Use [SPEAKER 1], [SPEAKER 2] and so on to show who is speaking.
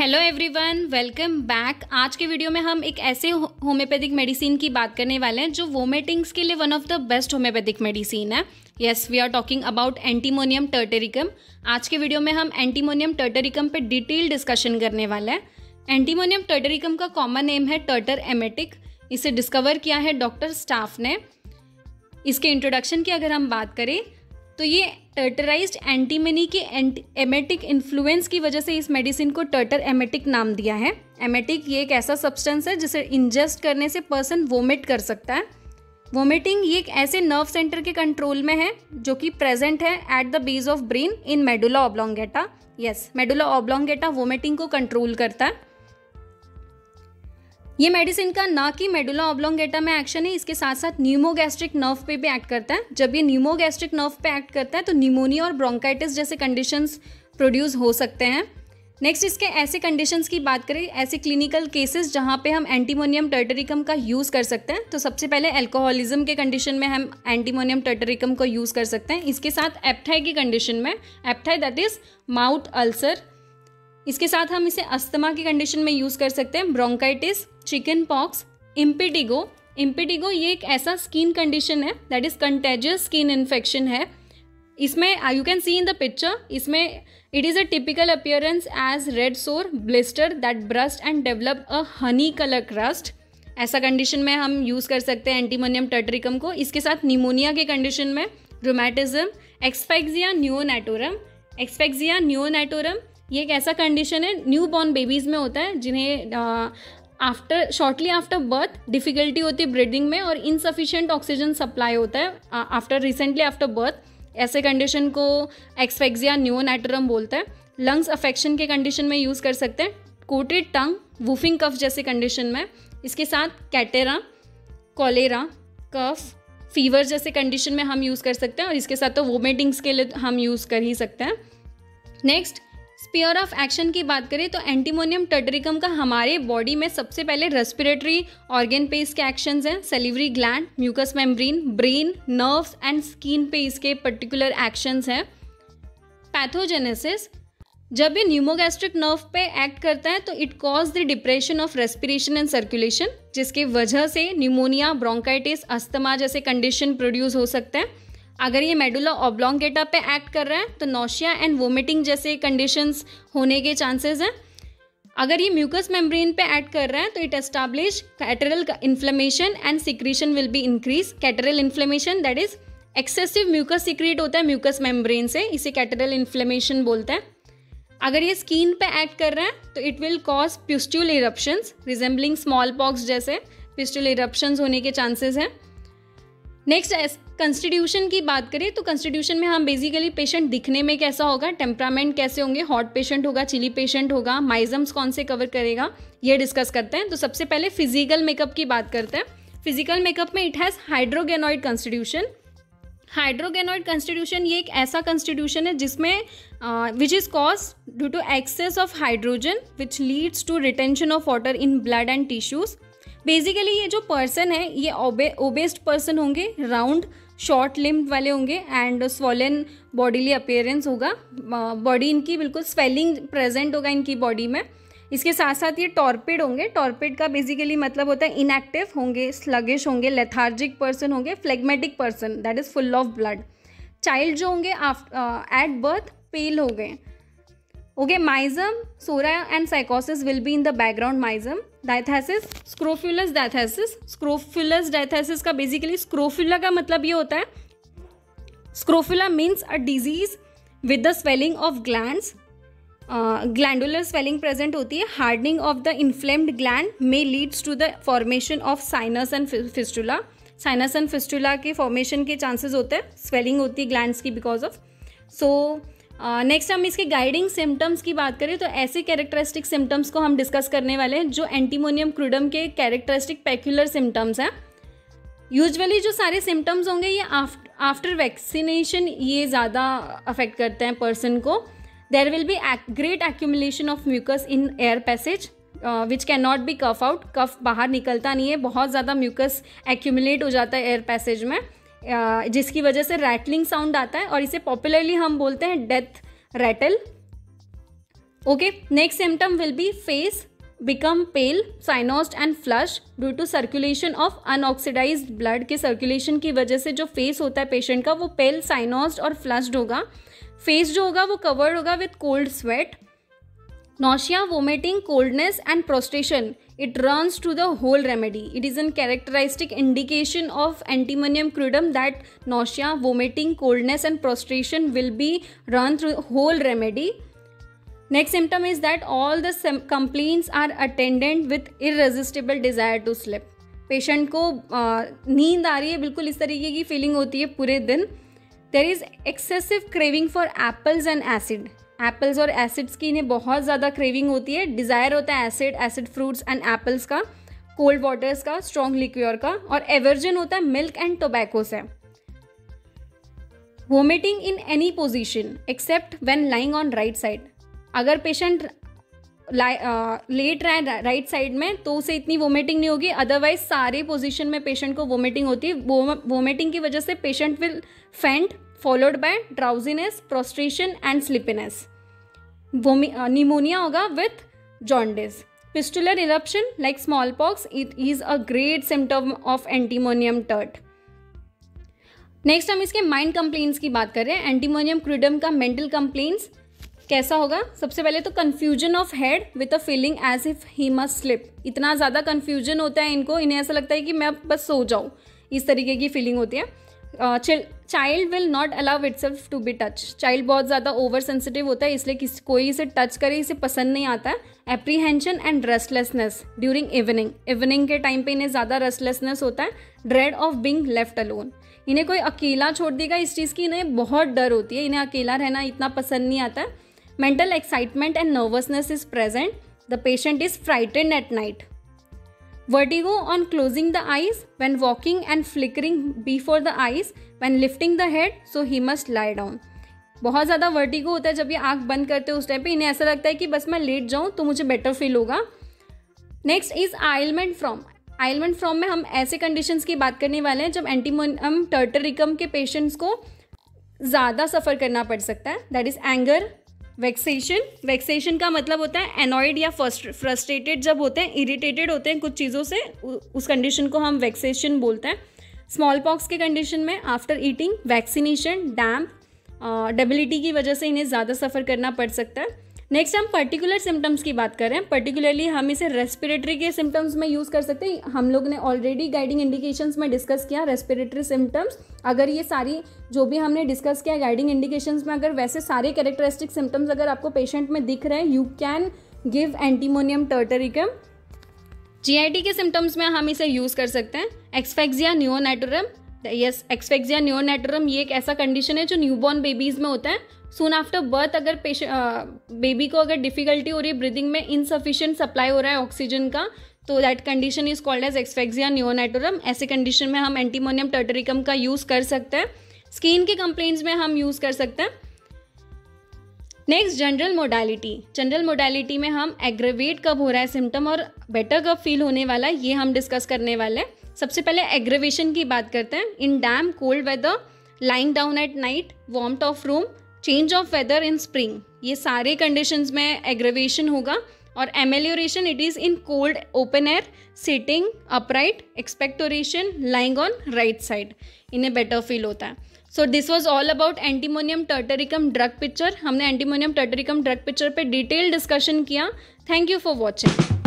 [SPEAKER 1] Hello everyone, welcome back. आज के video में हम एक ऐसे होम्योपैथिक मेडिसिन की बात करने वाले हैं जो वोमिटिंग्स के लिए one of the best homeopathic medicine है। Yes, we are talking about antimonium tartaricum. आज के वीडियो में हम एंटीमोनियम टर्टेरिकम पे डिटेल डिस्कशन करने वाले हैं। एंटीमोनियम टर्टेरिकम का कॉमन नेम है टर्टर एमेटिक। इसे डिस्कवर किया है डॉक्टर स्टाफ ने। इसके इंट्रोडक्शन की अगर हम बात करें तो ये टर्टराइज्ड एंटीमनी के एमेटिक इन्फ्लुएंस की वजह से इस मेडिसिन को टर्टर एमेटिक नाम दिया है। एमेटिक ये एक ऐसा सब्सटेंस है जिसे इंजेस्ट करने से पर्सन वोमिट कर सकता है। वोमिटिंग ये एक ऐसे नर्व सेंटर के कंट्रोल में है जो कि प्रेजेंट है at the base of brain in medulla oblongata. Yes, medulla oblongata vomiting को कंट्रोल करता है। ये मेडिसिन का ना कि मेडुला ऑब्लोंगेटा में एक्शन है, इसके साथ साथ न्यूमोगैस्ट्रिक नर्व पे भी एक्ट करता है। जब ये न्यूमोगैस्ट्रिक नर्व पे एक्ट करता है तो निमोनिया और ब्रोंकाइटिस जैसे कंडीशंस प्रोड्यूस हो सकते हैं। नेक्स्ट, इसके ऐसे कंडीशंस की बात करें, ऐसे क्लिनिकल केसेस जहाँ पे हम एंटीमोनियम टर्टेरिकम का यूज़ कर सकते हैं, तो सबसे पहले अल्कोहलिज्म के कंडीशन में हम एंटीमोनियम टर्टेरिकम को यूज़ कर सकते हैं। इसके साथ एप्थाई की कंडीशन में, एप्थाई दैट इज माउथ अल्सर, इसके साथ हम इसे अस्थमा की कंडीशन में यूज़ कर सकते हैं। ब्रोंकाइटिस, चिकन पॉक्स, इम्पिटिगो ये एक ऐसा स्किन कंडीशन है that is contagious skin infection है। इसमें you can see in the picture, इसमें it is a typical appearance as red sore blister that burst and develop a honey colour crust. ऐसा condition में हम use कर सकते हैं एंटीमोनियम टर्टेरिकम को। इसके साथ निमोनिया के कंडीशन में रूमेटिज्म, एक्सफेक्सिया नियोनैटोरम ये एक ऐसा कंडीशन है न्यू बॉर्न बेबीज़ में होता है जिन्हें शॉर्टली आफ्टर बर्थ डिफ़िकल्टी होती है ब्रीदिंग में और इनसफिशिएंट ऑक्सीजन सप्लाई होता है रिसेंटली आफ्टर बर्थ। ऐसे कंडीशन को एक्सफेक्सिया नियोनैटोरम बोलता है। लंग्स अफेक्शन के कंडीशन में यूज़ कर सकते हैं। कोटेड टंग, वूफिंग कफ जैसे कंडीशन में। इसके साथ कैटेरा, कॉलेरा, कफ, फीवर जैसे कंडीशन में हम यूज़ कर सकते हैं और इसके साथ तो वोमिटिंग्स के लिए हम यूज़ कर ही सकते हैं। नेक्स्ट, स्पीयर ऑफ एक्शन की बात करें तो एंटीमोनियम टर्टेरिकम का हमारे बॉडी में सबसे पहले रेस्पिरेटरी ऑर्गन पे इसके एक्शंस हैं। Salivary gland, mucous membrane, brain, nerves and skin पे इसके पर्टिकुलर एक्शंस हैं। पैथोजेनेसिस, जब ये न्यूमोगैस्ट्रिक नर्व पे एक्ट करता है तो it cause the depression of respiration and circulation, जिसकी वजह से न्यूमोनिया, ब्रोंकाइटिस, अस्थमा जैसे कंडीशन प्रोड्यूस हो सकते हैं। अगर ये मेडुला ऑब्लोंगेटा पे एक्ट कर रहा है तो नोशिया एंड वोमिटिंग जैसे कंडीशंस होने के चांसेस हैं। अगर ये म्यूकस मेम्ब्रेन पे एक्ट कर रहा है तो it establish catarrhal inflammation and secretion will be increase. Catarrhal inflammation that is excessive mucus secrete होता है म्यूकस मेम्ब्रेन से, इसे कैटरल इन्फ्लेमेशन बोलते हैं। अगर ये स्किन पे एक्ट कर रहा है तो it will cause pustule eruptions resembling small pox जैसे प्यूस्ट्यूल इरप्शंस होने के चांसेस हैं। नेक्स्ट, कंस्टिट्यूशन की बात करें तो कंस्टिट्यूशन में हम बेसिकली पेशेंट दिखने में कैसा होगा, टेम्परामेंट कैसे होंगे, हॉट पेशेंट होगा, चिली पेशेंट होगा, माइजम्स कौन से कवर करेगा, ये डिस्कस करते हैं। तो सबसे पहले फिजिकल मेकअप की बात करते हैं। फिजिकल मेकअप में it has hydrogenoid constitution. Hydrogenoid constitution ये एक ऐसा कंस्टिट्यूशन है जिसमें which is cause due to excess of hydrogen which leads to retention of water in blood and tissues. Basically ये जो पर्सन है ये ओबेस्ड पर्सन होंगे, राउंड शॉर्ट लिम्ब वाले होंगे एंड स्वॉलन बॉडीली अपीयरेंस होगा। बॉडी इनकी बिल्कुल स्वेलिंग प्रेजेंट होगा इनकी बॉडी में। इसके साथ साथ ये टॉर्पिड होंगे। टॉर्पिड का बेसिकली मतलब होता है इनएक्टिव होंगे, स्लगिश होंगे, लेथार्जिक पर्सन होंगे, phlegmatic person that is full of blood. Child जो होंगे एट बर्थ पेल हो गए। Okay, miasm, psora and sycosis will be in the background. Miasm, diathesis, scrofulous diathesis. Scrofulous diathesis का basically scrofula का मतलब ये होता है, scrofula means a disease with the swelling of glands. Glandular swelling present होती है। Hardening of the inflamed gland may leads to the formation of sinus and fistula. Sinus and fistula के formation के chances होते हैं, swelling होती है glands की because of. So next हम इसके गाइडिंग सिम्टम्स की बात करें तो ऐसे कैरेक्टरिस्टिक सिम्टम्स को हम डिस्कस करने वाले हैं जो एंटीमोनियम क्रूडम के कैरेक्टरिस्टिक पेक्यूलर सिम्टम्स हैं। यूजुअली जो सारे सिम्टम्स होंगे ये आफ्टर वैक्सीनेशन ये ज़्यादा अफेक्ट करते हैं पर्सन को। There will be great accumulation of mucus in air passage which can not be cough out. Cough बाहर निकलता नहीं है, बहुत ज़्यादा म्यूकस एक्यूमुलेट हो जाता है एयर पैसेज में, जिसकी वजह से रैटलिंग साउंड आता है और इसे पॉपुलरली हम बोलते हैं death rattle. Okay, next symptom will be face become pale, cyanosed and flush due to circulation of unoxidized blood के सर्कुलेशन की वजह से जो फेस होता है पेशेंट का वो पेल, साइनोस्ड और फ्लश्ड होगा। फेस जो होगा वो कवर्ड होगा with cold sweat. Nausea, vomiting, coldness and prostration, it runs to the whole remedy. It is a characteristic indication of antimonium crudum that nausea, vomiting, coldness and prostration will be run through whole remedy. Next symptom is that all the complaints are attended with irresistible desire to sleep. Patient को नींद आ रही है, बिल्कुल इस तरीके की feeling होती है पूरे दिन। There is excessive craving for apples and acid. Apples और एसिड्स की इन्हें बहुत ज़्यादा क्रेविंग होती है। डिज़ायर होता है एसिड फ्रूट्स एंड एप्पल्स का, कोल्ड वाटर्स का, स्ट्रॉन्ग लिक्योर का, और एवर्जन होता है मिल्क एंड टोबैको से। Vomiting in any position except when lying on right side. अगर पेशेंट लेट रहा है राइट साइड में तो उसे इतनी वोमिटिंग नहीं होगी, अदरवाइज सारे पोजीशन में पेशेंट को वोमिटिंग होती है। वोमिटिंग की वजह से पेशेंट विल फेंट followed by drowsiness, prostration and sleepiness. Pneumonia होगा with jaundice. Pustular eruption like smallpox, it is a great symptom of antimonium tert. Next हम इसके माइंड कंप्लेंट्स की बात कर रहे हैं। एंटीमोनियम क्रूडम का मेंटल कंप्लेंट्स कैसा होगा? सबसे पहले तो confusion of head with a feeling as if he must slip. इतना ज़्यादा कन्फ्यूजन होता है इनको, इन्हें ऐसा लगता है कि मैं अब बस सो जाऊँ, इस तरीके की फीलिंग होती है। Child will not allow itself to be touch. Child बहुत ज़्यादा ओवर सेंसिटिव होता है, इसलिए कोई इसे टच करे इसे पसंद नहीं आता है। Apprehension and restlessness during evening के टाइम पे इन्हें ज़्यादा रेस्टलेसनेस होता है। Dread of being left alone, इन्हें कोई अकेला छोड़ देगा इस चीज़ की इन्हें बहुत डर होती है, इन्हें अकेला रहना इतना पसंद नहीं आता है। Mental excitement and nervousness is present. The patient is frightened at night. Vertigo on closing the eyes, when walking and flickering before the eyes, when lifting the head, so he must lie down. बहुत ज़्यादा vertigo होता है जब ये आँख बंद करते हैं, उस टाइम पे इन्हें ऐसा लगता है कि बस मैं लेट जाऊँ तो मुझे बेटर फील होगा। Next is ailment from. Ailment from में हम ऐसे कंडीशंस की बात करने वाले हैं जब एंटीमोनियम टर्टरिकम के पेशेंट्स को ज़्यादा सफ़र करना पड़ सकता है। दैट इज़ एंगर, वेक्सेशन का मतलब होता है एनॉयड या फ्रस्ट्रेटेड जब होते हैं, इरिटेटेड होते हैं कुछ चीज़ों से, उस कंडीशन को हम वेक्सेशन बोलते हैं। स्मॉल पॉक्स के कंडीशन में आफ्टर ईटिंग, वैक्सीनेशन, डैम्प, डेबिलिटी की वजह से इन्हें ज़्यादा सफ़र करना पड़ सकता है। नेक्स्ट हम पर्टिकुलर सिम्टम्स की बात कर रहे हैं। पर्टिकुलरली हम इसे रेस्पिरेटरी के सिम्टम्स में यूज़ कर सकते हैं। हम लोग ने ऑलरेडी गाइडिंग इंडिकेशंस में डिस्कस किया रेस्पिरेटरी सिम्टम्स। अगर ये सारी जो भी हमने डिस्कस किया गाइडिंग इंडिकेशंस में, अगर वैसे सारे कैरेक्टरिस्टिक सिम्टम्स अगर आपको पेशेंट में दिख रहे हैं, you can give antimonium tartaricum. GIT के सिम्टम्स में हम इसे यूज़ कर सकते हैं। एक्सफेक्सिया नियोनेटरम, यस एक्सफेक्सिया नियोनेटरम ये एक ऐसा कंडीशन है जो न्यूबॉर्न बेबीज़ में होता है। सून आफ्टर बर्थ अगर बेबी को अगर डिफ़िकल्टी हो रही है ब्रीदिंग में, इनसफिशिएंट सप्लाई हो रहा है ऑक्सीजन का, तो that condition is called as asphyxia neonatorum. ऐसे कंडीशन में हम एंटीमोनियम टर्टरिकम का यूज़ कर सकते हैं। स्किन के कंप्लेंट्स में हम यूज़ कर सकते हैं। Next general modality. General modality में हम एग्रेवेट कब हो रहा है सिम्टम और बेटर कब फील होने वाला है, ये हम डिस्कस करने वाले हैं। सबसे पहले एग्रेवेशन की बात करते हैं। In damp cold weather, lying down at night, warmth of room, change of weather in spring, ये सारे कंडीशंस में एग्रेवेशन होगा। और amelioration it is in cold open air, sitting upright, expectoration, lying on right side, इन्हें better feel होता है। So this was all about antimonium tartaricum drug picture. हमने antimonium tartaricum drug picture पे detail discussion किया। Thank you for watching.